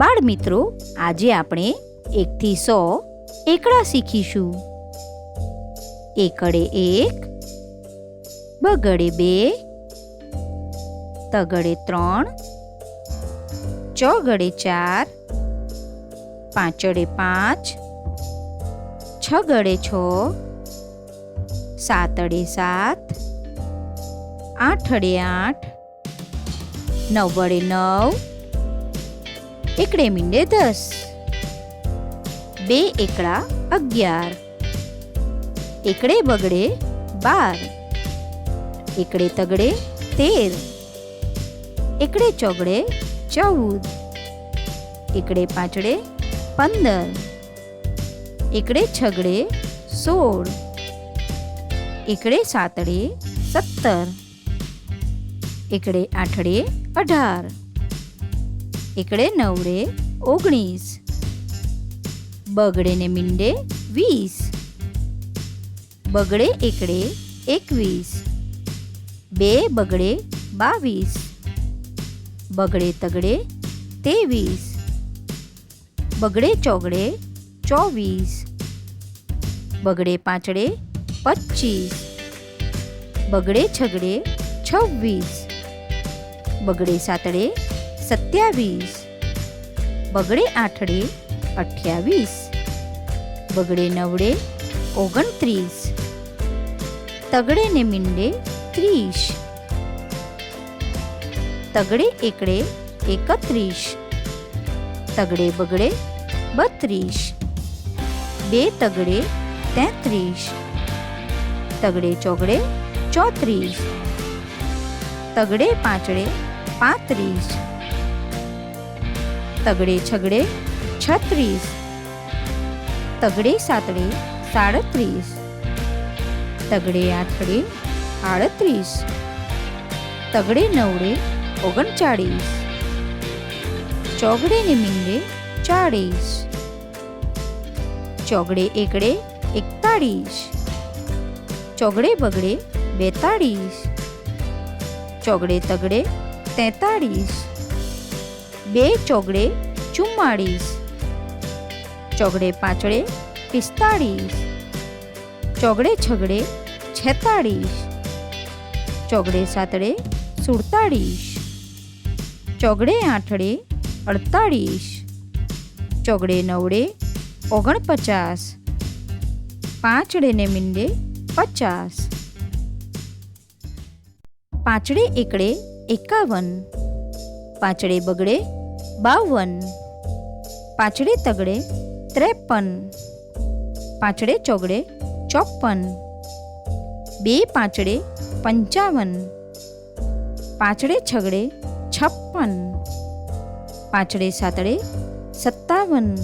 બાળ મિત્રો, આજે આપણે 1 થી 100 એકડા શીખીશું. એકડે 1, બગડે 2, તગડે 3, ચોગડે 4, પાંચડે 5, છગડે 6, સાતડે 7, આઠડે 8, નવડે 9, એકડે મીંડે 10, 2 એકડા 11, એકડે બગડે 12, એકડે તગડે 13, એકડે ચોગડે 14, એકડે પાંચડે 15, એકડે છગડે 16, એકડે સાતડે 17, એકડે આઠડે 18, એકડે નવડે 19, બગડે ને મીંડે 20, બગડે એકડે 21, 2 બગડે 22, બગડે તગડે 23, બગડે ચોગડે 24, બગડે પાંચડે 25, બગડે છગડે 26, બગડે સાતડે 27, બગડે આઠડે 28, બગડે નવડે 29, તગડે ને મીંડે 30, તગડે એકડે 31, તગડે બગડે 32, 2 તગડે 33, તગડે ચોગડે 34, તગડે પાંચડે 35, તગડે છગડે 36, તગડે સાતડે 37, તગડે આઠડે 38, તગડે નવડે 39, ચોગડે ને મીંડે 40, ચોગડે એકડે 41, ચોગડે બગડે 42, ચોગડે તગડે 43, 2 ચોગડે 44, ચોગડે પાંચડે 45, ચોગડે છગડે 46, ચોગડે સાતડે 47, ચોગડે આઠડે 48, ચોગડે નવડે 49, પાંચડે ને મીંડે 50, પાંચડે એકડે 51, પાંચડે બગડે 52, પાંચડે તગડે 53, પાંચડે ચોગડે 54, 2 પાંચડે 55, પાંચડે છગડે 56, પાંચડે સાતડે 57,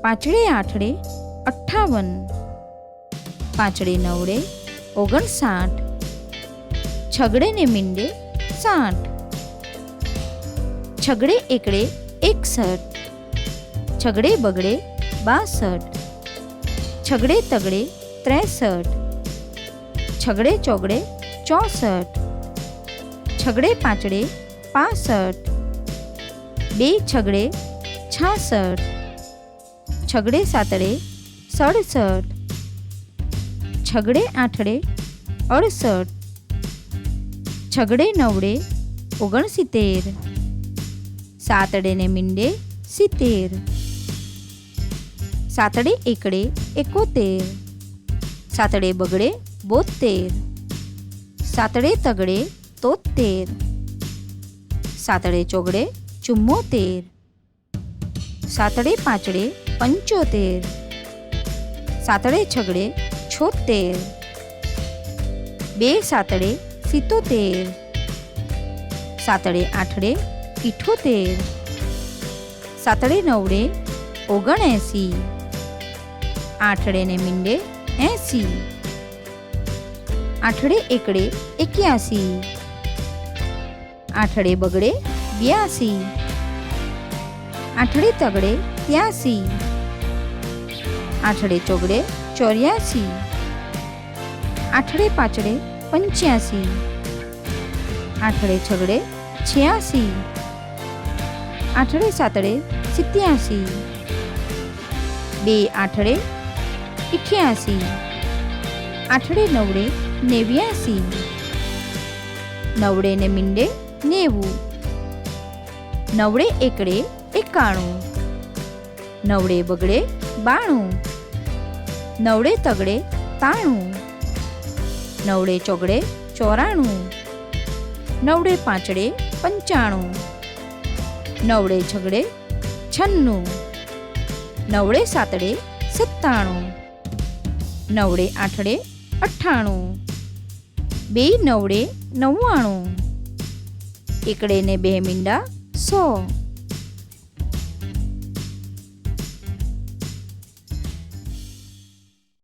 પાંચડે આઠડે 58, પાંચડે નવડે 59, છગડે ને મીંડે 60, છગડે એકડે 61, છગડે બગડે 62, છગડે તગડે 63, છગડે ચોગડે 64, છગડે પાંચડે 65, 2 છગડે 66, છગડે સાતડે 67, છગડે આઠડે 68, છગડે નવડે 69, સાતડે ને મીંડે 70, સાતડે એકડે 71, સાતડે બગડે 72, સાતડે તગડે 73, સાતડે ચોગડે 74, સાતડે પાંચડે 75, સાતડે છગડે 76, 2 સાતડે 77, સાતડે આઠડે 78, સાતડે નવડે 79, આઠડે ને મીંડે 80, આઠડે એકડે 81, આઠડે બગડે 82, આઠડે તગડે 83, આઠડે ચોગડે 84, આઠડે પાંચડે 85, આઠડે છગડે 86, આઠડે સાતડે 87, 2 આઠડે 88, આઠડે નવડે 89, નવડે ને મીંડે 90, નવડે એકડે 91, નવડે બગડે 92, નવડે તગડે 93, નવડે ચોગડે 94, નવડે પાંચડે 95, નવડે છગડે 96, નવડે સાતડે 97, નવડે આઠડે 98, 2 નવડે 99, એકડે ને 2 મીંડા 100.